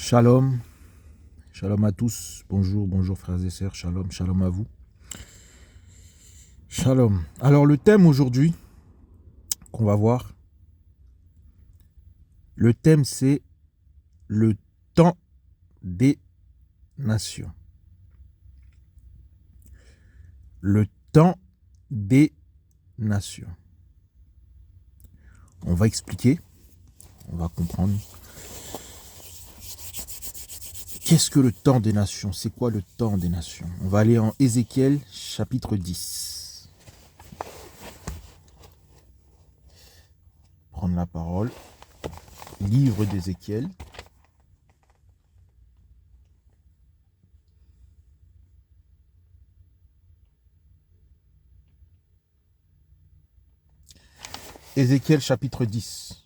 Shalom, shalom à tous, bonjour, bonjour frères et sœurs, shalom, shalom à vous. Shalom. Alors le thème aujourd'hui qu'on va voir, le thème c'est le temps des nations. Le temps des nations. On va expliquer, on va comprendre. Qu'est-ce que le temps des nations? C'est quoi le temps des nations? On va aller en Ézéchiel chapitre 10. Prendre la parole. Livre d'Ézéchiel. Ézéchiel chapitre 10.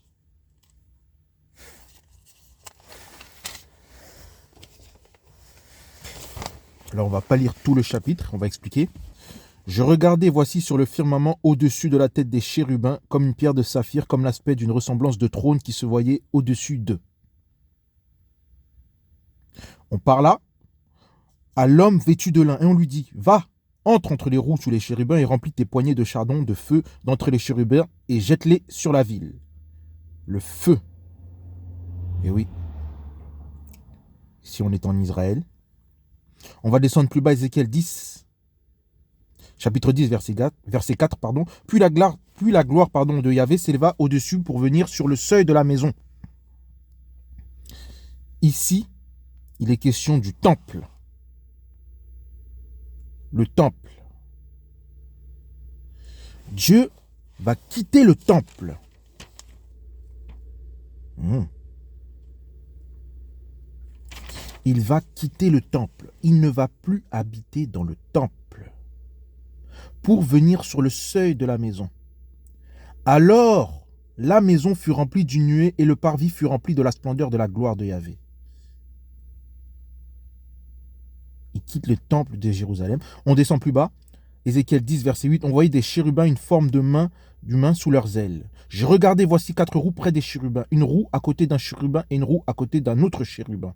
Alors on va pas lire tout le chapitre, on va expliquer. Je regardais, voici sur le firmament au-dessus de la tête des chérubins, comme une pierre de saphir, comme l'aspect d'une ressemblance de trône qui se voyait au-dessus d'eux. On parla à l'homme vêtu de lin et on lui dit, va, entre les roues sous les chérubins et remplis tes poignées de chardon de feu d'entre les chérubins et jette-les sur la ville. Le feu. Et oui, si on est en Israël, on va descendre plus bas, Ézéchiel 10, chapitre 10, verset 4, pardon. Puis la gloire de Yahvé s'éleva au-dessus pour venir sur le seuil de la maison. Ici, il est question du temple. Le temple. Dieu va quitter le temple. Il va quitter le temple. Il ne va plus habiter dans le temple pour venir sur le seuil de la maison. Alors, la maison fut remplie d'une nuée et le parvis fut rempli de la splendeur de la gloire de Yahvé. Il quitte le temple de Jérusalem. On descend plus bas. Ézéchiel 10, verset 8. On voyait des chérubins, une forme d'humain sous leurs ailes. Je regardais, voici 4 roues près des chérubins. Une roue à côté d'un chérubin et une roue à côté d'un autre chérubin.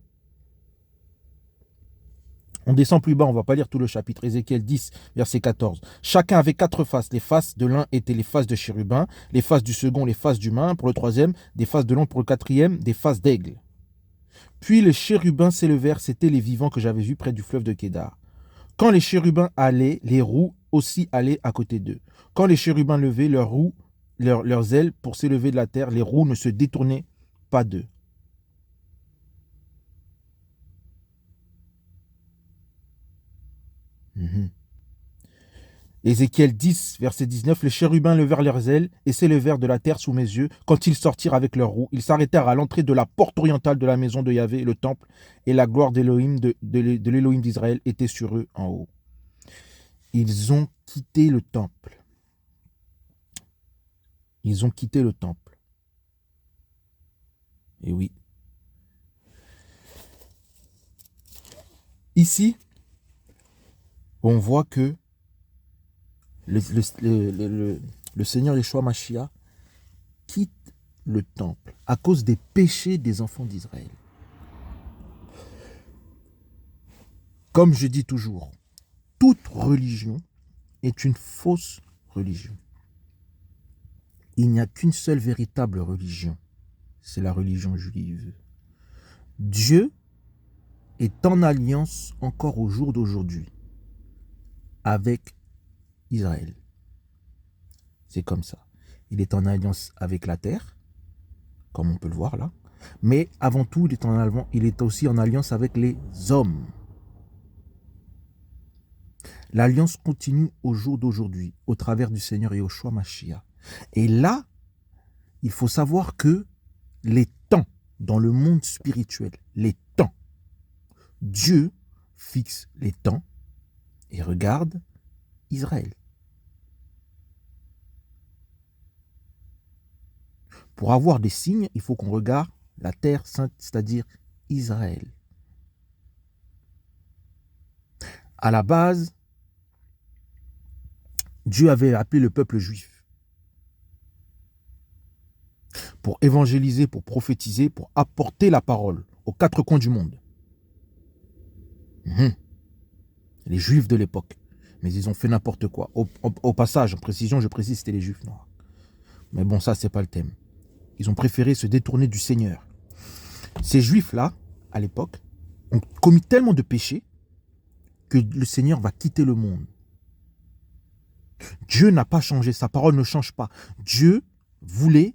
On descend plus bas, on ne va pas lire tout le chapitre. Ézéchiel 10, verset 14. Chacun avait 4 faces. Les faces de l'un étaient les faces de chérubin, les faces du second, les faces d'humain, pour le troisième, des faces de l'homme, pour le quatrième, des faces d'aigle. Puis les chérubins s'élevèrent, c'étaient les vivants que j'avais vus près du fleuve de Kédar. Quand les chérubins allaient, les roues aussi allaient à côté d'eux. Quand les chérubins levaient leurs ailes pour s'élever de la terre, les roues ne se détournaient pas d'eux. Ézéchiel 10, verset 19, les chérubins levèrent leurs ailes et s'élevèrent de la terre sous mes yeux. Quand ils sortirent avec leurs roues, ils s'arrêtèrent à l'entrée de la porte orientale de la maison de Yahvé, le temple, et la gloire d'Élohim, de l'Élohim d'Israël était sur eux en haut. Ils ont quitté le temple. Ils ont quitté le temple. Et oui. Ici, on voit que le Seigneur Yeshua Mashiach quitte le temple à cause des péchés des enfants d'Israël. Comme je dis toujours, toute religion est une fausse religion. Il n'y a qu'une seule véritable religion, c'est la religion juive. Dieu est en alliance encore au jour d'aujourd'hui avec Israël. C'est comme ça. Il est en alliance avec la terre, comme on peut le voir là, mais avant tout, il est aussi en alliance avec les hommes. L'alliance continue au jour d'aujourd'hui, au travers du Seigneur Yeshua Mashiach. Et là, il faut savoir que les temps, dans le monde spirituel, les temps, Dieu fixe les temps et regarde Israël. Pour avoir des signes, il faut qu'on regarde la terre sainte, c'est-à-dire Israël. À la base, Dieu avait appelé le peuple juif pour évangéliser, pour prophétiser, pour apporter la parole aux quatre coins du monde. Les Juifs de l'époque. Mais ils ont fait n'importe quoi. Au passage, en précision, je précise, c'était les Juifs noirs. Mais bon, ça, c'est pas le thème. Ils ont préféré se détourner du Seigneur. Ces Juifs-là, à l'époque, ont commis tellement de péchés que le Seigneur va quitter le monde. Dieu n'a pas changé, sa parole ne change pas. Dieu voulait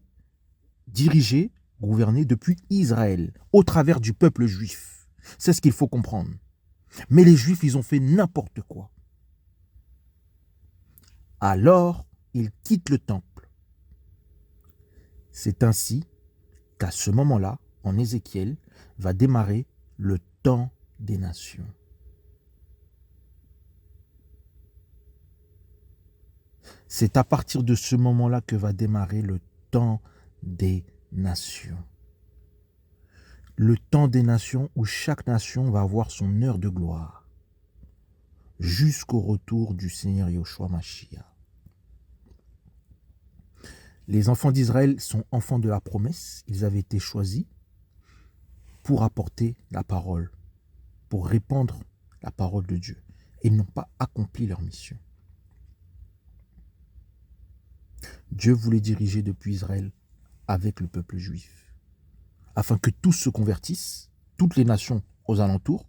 diriger, gouverner depuis Israël, au travers du peuple juif. C'est ce qu'il faut comprendre. Mais les Juifs, ils ont fait n'importe quoi. Alors, ils quittent le temple. C'est ainsi qu'à ce moment-là, en Ézéchiel, va démarrer le temps des nations. C'est à partir de ce moment-là que va démarrer le temps des nations. Le temps des nations où chaque nation va avoir son heure de gloire, jusqu'au retour du Seigneur Yoshua Mashiach. Les enfants d'Israël sont enfants de la promesse. Ils avaient été choisis pour apporter la parole, pour répandre la parole de Dieu. Ils n'ont pas accompli leur mission. Dieu voulait diriger depuis Israël avec le peuple juif, afin que tous se convertissent, toutes les nations aux alentours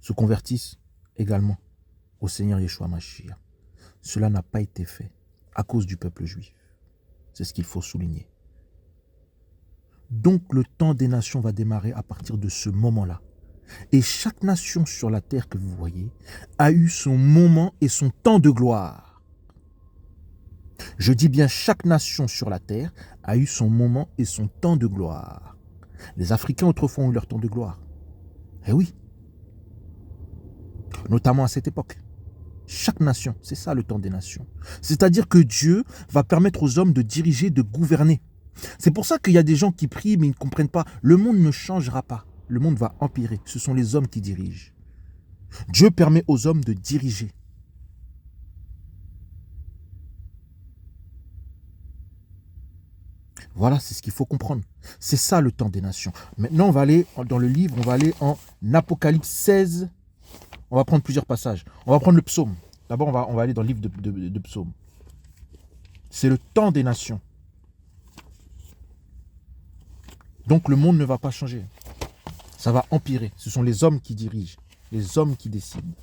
se convertissent également au Seigneur Yeshua Mashiach. Cela n'a pas été fait à cause du peuple juif. C'est ce qu'il faut souligner. Donc le temps des nations va démarrer à partir de ce moment-là. Et chaque nation sur la terre que vous voyez a eu son moment et son temps de gloire. Je dis bien chaque nation sur la terre a eu son moment et son temps de gloire. Les Africains autrefois ont eu leur temps de gloire. Eh oui. Notamment à cette époque. Chaque nation, c'est ça le temps des nations. C'est-à-dire que Dieu va permettre aux hommes de diriger, de gouverner. C'est pour ça qu'il y a des gens qui prient mais ils ne comprennent pas. Le monde ne changera pas. Le monde va empirer. Ce sont les hommes qui dirigent. Dieu permet aux hommes de diriger. Voilà, c'est ce qu'il faut comprendre. C'est ça le temps des nations. Maintenant, on va aller dans le livre, on va aller en Apocalypse 16. On va prendre plusieurs passages. On va prendre le psaume. D'abord, on va aller dans le livre de psaume. C'est le temps des nations. Donc, le monde ne va pas changer. Ça va empirer. Ce sont les hommes qui dirigent. Les hommes qui décident.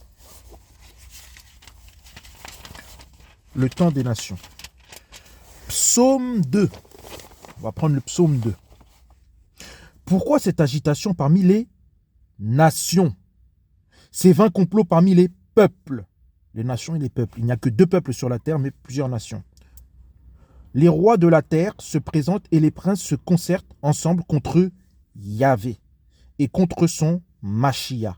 Le temps des nations. Psaume 2. On va prendre le psaume 2. Pourquoi cette agitation parmi les nations? Ces vains complots parmi les peuples. Les nations et les peuples. Il n'y a que 2 peuples sur la terre, mais plusieurs nations. Les rois de la terre se présentent et les princes se concertent ensemble contre Yahvé et contre son Mashiach.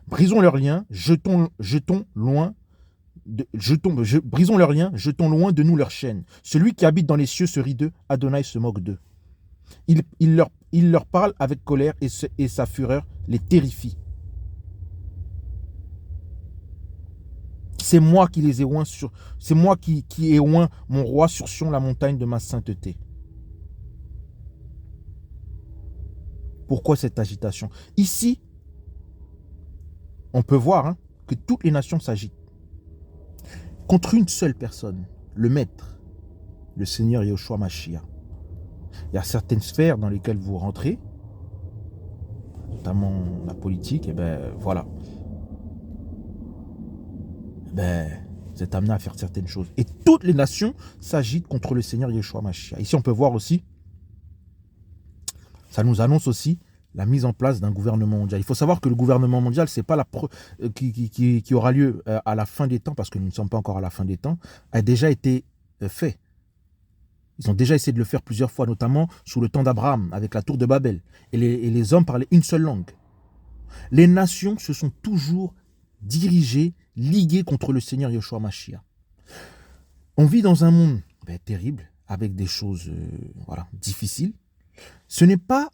Brisons leurs liens, brisons leurs liens, jetons loin de nous leurs chaînes. Celui qui habite dans les cieux se rit d'eux, Adonai se moque d'eux. Il leur parle avec colère et sa fureur les terrifie. C'est moi qui les ai oints c'est moi qui ai oint mon roi sur Sion, la montagne de ma sainteté. Pourquoi cette agitation? Ici, on peut voir que toutes les nations s'agitent contre une seule personne, le maître, le Seigneur Yoshua Mashiach. Il y a certaines sphères dans lesquelles vous rentrez, notamment la politique, et voilà. Vous êtes amené à faire certaines choses. Et toutes les nations s'agitent contre le Seigneur Yeshua Mashiach. Ici, on peut voir aussi, ça nous annonce aussi la mise en place d'un gouvernement mondial. Il faut savoir que le gouvernement mondial, c'est pas qui aura lieu à la fin des temps, parce que nous ne sommes pas encore à la fin des temps, a déjà été fait. Ils ont déjà essayé de le faire plusieurs fois, notamment sous le temps d'Abraham, avec la tour de Babel. Et les hommes parlaient une seule langue. Les nations se sont toujours dirigées, liguées contre le Seigneur Yoshua Mashiach. On vit dans un monde terrible, avec des choses difficiles. Ce n'est pas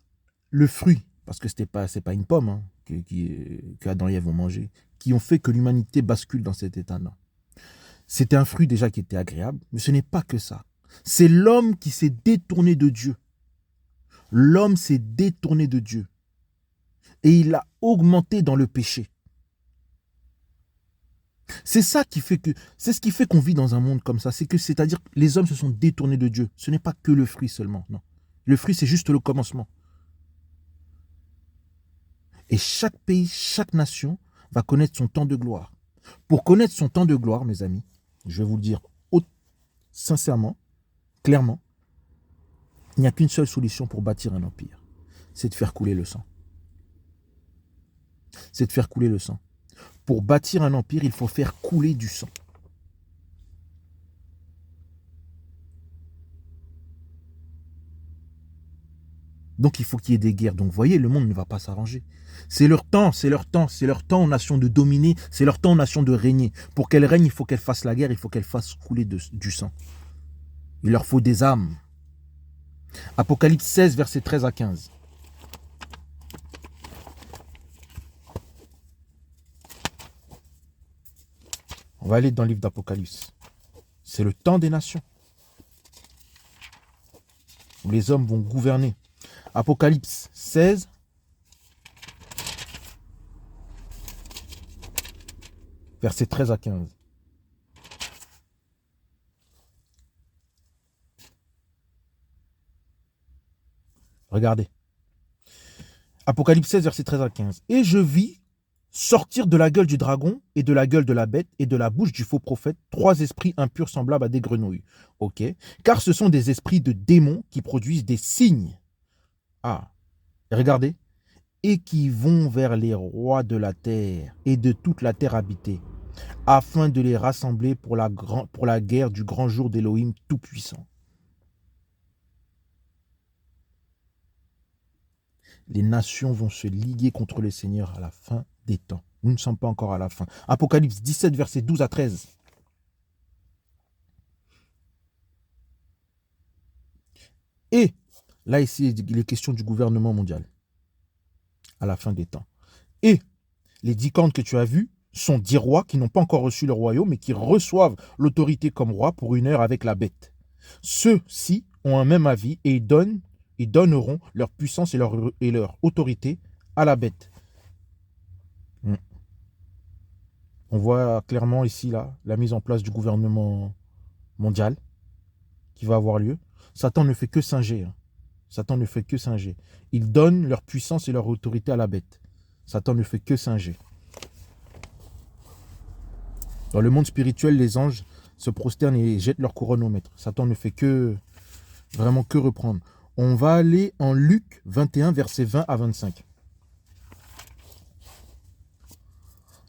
le fruit, parce que c'est pas une pomme qu'Adam et Ève ont mangé, qui ont fait que l'humanité bascule dans cet état-là. C'était un fruit déjà qui était agréable, mais ce n'est pas que ça. C'est l'homme qui s'est détourné de Dieu. L'homme s'est détourné de Dieu et il a augmenté dans le péché. C'est ça qui fait que, c'est ce qui fait qu'on vit dans un monde comme ça. C'est-à-dire que les hommes se sont détournés de Dieu. Ce n'est pas que le fruit seulement, non. Le fruit, c'est juste le commencement. Et chaque pays, chaque nation va connaître son temps de gloire. Pour connaître son temps de gloire, mes amis, je vais vous le dire sincèrement, clairement, il n'y a qu'une seule solution pour bâtir un empire. C'est de faire couler le sang. C'est de faire couler le sang. Pour bâtir un empire, il faut faire couler du sang. Donc il faut qu'il y ait des guerres. Donc vous voyez, le monde ne va pas s'arranger. C'est leur temps, c'est leur temps, c'est leur temps aux nations de dominer, c'est leur temps aux nations de régner. Pour qu'elles règnent, il faut qu'elles fassent la guerre, il faut qu'elles fassent couler du sang. Il leur faut des âmes. Apocalypse 16, versets 13 à 15. On va aller dans le livre d'Apocalypse. C'est le temps des nations, où les hommes vont gouverner. Apocalypse 16, versets 13 à 15. Regardez. Apocalypse 16, versets 13 à 15. Et je vis sortir de la gueule du dragon et de la gueule de la bête et de la bouche du faux prophète 3 esprits impurs semblables à des grenouilles. Ok. Car ce sont des esprits de démons qui produisent des signes. Ah. Regardez. Et qui vont vers les rois de la terre et de toute la terre habitée, afin de les rassembler pour la guerre du grand jour d'Élohim Tout-Puissant. Les nations vont se liguer contre le Seigneur à la fin des temps. Nous ne sommes pas encore à la fin. Apocalypse 17, versets 12 à 13. Et là, ici, il est question du gouvernement mondial à la fin des temps. Et les 10 cornes que tu as vues sont 10 rois qui n'ont pas encore reçu le royaume, mais qui reçoivent l'autorité comme roi pour 1 heure avec la bête. Ceux-ci ont un même avis et ils donneront leur puissance et leur autorité à la bête. On voit clairement ici là, la mise en place du gouvernement mondial qui va avoir lieu. Satan ne fait que singer. Satan ne fait que singer. Ils donnent leur puissance et leur autorité à la bête. Satan ne fait que singer. Dans le monde spirituel, les anges se prosternent et jettent leur couronne au maître. Satan ne fait vraiment que reprendre. On va aller en Luc 21, versets 20 à 25.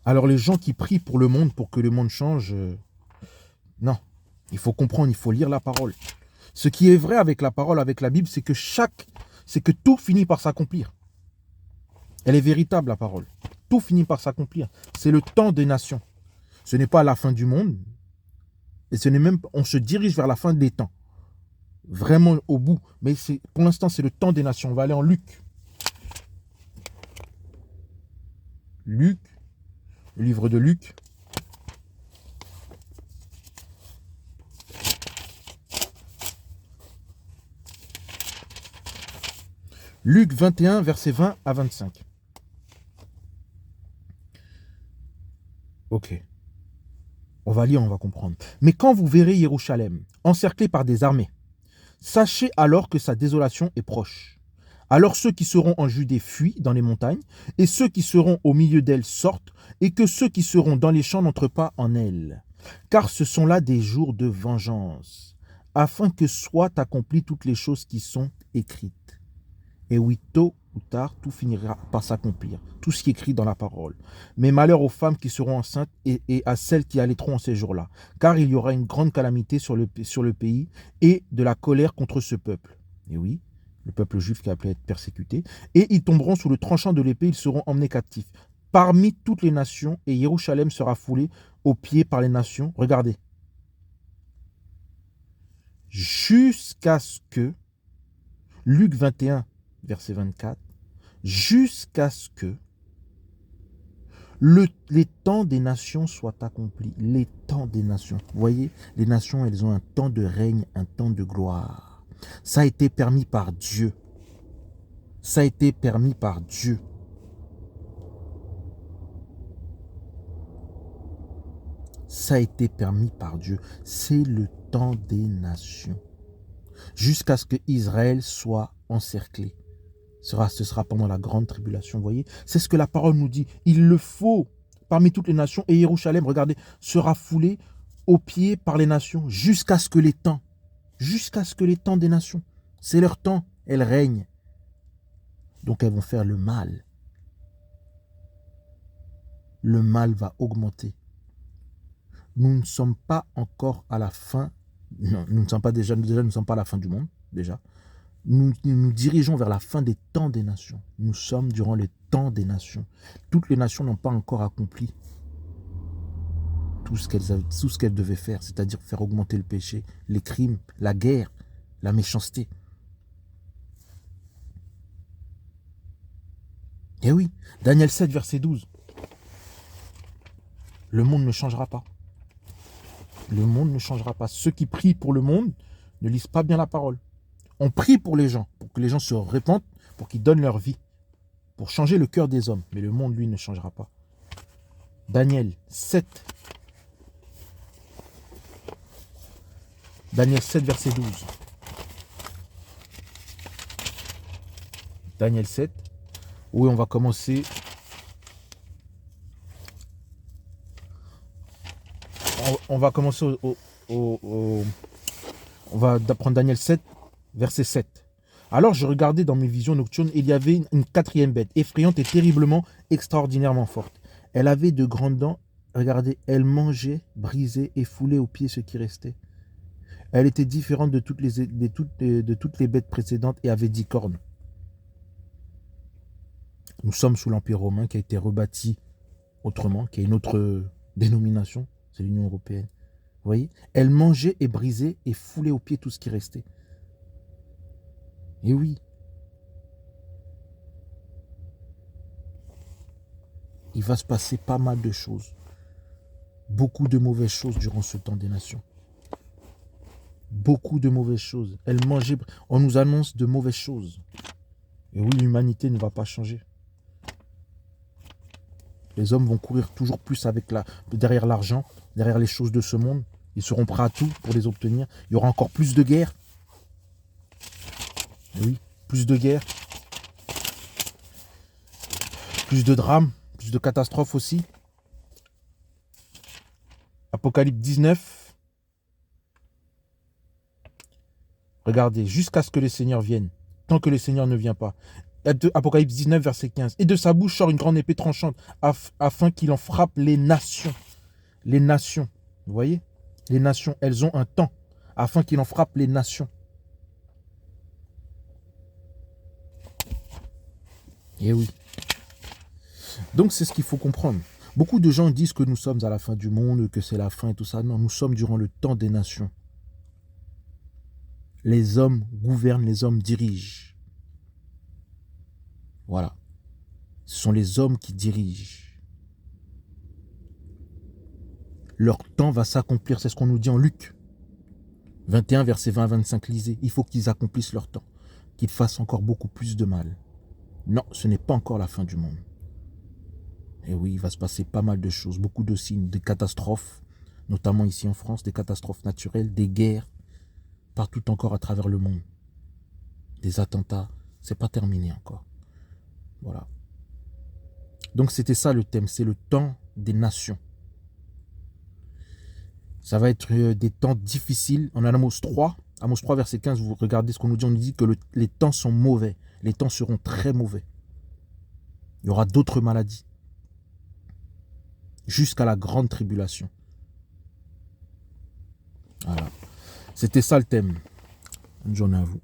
Alors les gens qui prient pour le monde, pour que le monde change, non. Il faut comprendre, il faut lire la parole. Ce qui est vrai avec la parole, avec la Bible, c'est que tout finit par s'accomplir. Elle est véritable, la parole. Tout finit par s'accomplir. C'est le temps des nations. Ce n'est pas la fin du monde. Et on se dirige vers la fin des temps. Vraiment au bout. Mais pour l'instant, c'est le temps des nations. On va aller en Luc. Luc, le livre de Luc. Luc 21, versets 20 à 25. Ok. On va lire, on va comprendre. Mais quand vous verrez Jérusalem encerclée par des armées, sachez alors que sa désolation est proche. Alors ceux qui seront en Judée fuient dans les montagnes, et ceux qui seront au milieu d'elles sortent, et que ceux qui seront dans les champs n'entrent pas en elles. Car ce sont là des jours de vengeance, afin que soient accomplies toutes les choses qui sont écrites. Et oui, tôt ou tard, tout finira par s'accomplir, tout ce qui est écrit dans la parole. Mais malheur aux femmes qui seront enceintes et à celles qui allaiteront en ces jours-là, car il y aura une grande calamité sur le pays et de la colère contre ce peuple. Et oui, le peuple juif qui a appelé à être persécuté. Et ils tomberont sous le tranchant de l'épée, ils seront emmenés captifs parmi toutes les nations, et Jérusalem sera foulée aux pieds par les nations. Regardez. Jusqu'à ce que, Luc 21, verset 24, jusqu'à ce que les temps des nations soient accomplis. Les temps des nations. Vous voyez, les nations, elles ont un temps de règne, un temps de gloire. Ça a été permis par Dieu. Ça a été permis par Dieu. Ça a été permis par Dieu. C'est le temps des nations. Jusqu'à ce que Israël soit encerclé. Ce sera pendant la grande tribulation, vous voyez. C'est ce que la parole nous dit. Il le faut parmi toutes les nations. Et Jérusalem, regardez, sera foulé aux pieds par les nations jusqu'à ce que les temps des nations, c'est leur temps, elles règnent. Donc elles vont faire le mal. Le mal va augmenter. Nous ne sommes pas encore à la fin. Non, nous ne sommes pas déjà nous ne sommes pas à la fin du monde, déjà. Nous nous dirigeons vers la fin des temps des nations. Nous sommes durant les temps des nations. Toutes les nations n'ont pas encore accompli tout ce qu'elles devaient faire, c'est-à-dire faire augmenter le péché, les crimes, la guerre, la méchanceté. Eh oui, Daniel 7, verset 12. Le monde ne changera pas. Le monde ne changera pas. Ceux qui prient pour le monde ne lisent pas bien la parole. On prie pour les gens, pour que les gens se repentent, pour qu'ils donnent leur vie, pour changer le cœur des hommes. Mais le monde, lui, ne changera pas. Daniel 7. Daniel 7, verset 12. Daniel 7. Oui, on va commencer. On va commencer on va apprendre Daniel 7, verset 7. Alors je regardais dans mes visions nocturnes, et il y avait une quatrième bête, effrayante et terriblement, extraordinairement forte. Elle avait de grandes dents. Regardez, elle mangeait, brisait et foulait aux pieds ce qui restait. Elle était différente de toutes les bêtes précédentes et avait 10 cornes. Nous sommes sous l'Empire romain qui a été rebâti autrement, qui a une autre dénomination, c'est l'Union européenne. Vous voyez, elle mangeait et brisait et foulait aux pieds tout ce qui restait. Et oui, il va se passer pas mal de choses. Beaucoup de mauvaises choses durant ce temps des nations. Beaucoup de mauvaises choses. Elle mangeait, on nous annonce de mauvaises choses. Et oui, l'humanité ne va pas changer. Les hommes vont courir toujours plus derrière l'argent, derrière les choses de ce monde. Ils seront prêts à tout pour les obtenir. Il y aura encore plus de guerres. Oui, plus de guerres. Plus de drames, plus de catastrophes aussi. Apocalypse 19. Regardez, jusqu'à ce que le Seigneur vienne. Tant que le Seigneur ne vient pas. Apocalypse 19, verset 15. Et de sa bouche sort une grande épée tranchante, afin qu'il en frappe les nations. Les nations, vous voyez? Les nations, elles ont un temps, afin qu'il en frappe les nations. Eh oui. Donc c'est ce qu'il faut comprendre. Beaucoup de gens disent que nous sommes à la fin du monde, que c'est la fin et tout ça. Non, nous sommes durant le temps des nations. Les hommes gouvernent, les hommes dirigent. Voilà. Ce sont les hommes qui dirigent. Leur temps va s'accomplir, c'est ce qu'on nous dit en Luc 21, versets 20 à 25, lisez. Il faut qu'ils accomplissent leur temps, qu'ils fassent encore beaucoup plus de mal. Non, ce n'est pas encore la fin du monde. Et oui, il va se passer pas mal de choses, beaucoup de signes, des catastrophes, notamment ici en France, des catastrophes naturelles, des guerres, partout encore à travers le monde. Des attentats, c'est pas terminé encore. Voilà. Donc c'était ça le thème, c'est le temps des nations. Ça va être des temps difficiles. En Amos 3, verset 15, vous regardez ce qu'on nous dit. On nous dit que les temps sont mauvais. Les temps seront très mauvais. Il y aura d'autres maladies. Jusqu'à la grande tribulation. Voilà. C'était ça le thème. Bonne journée à vous.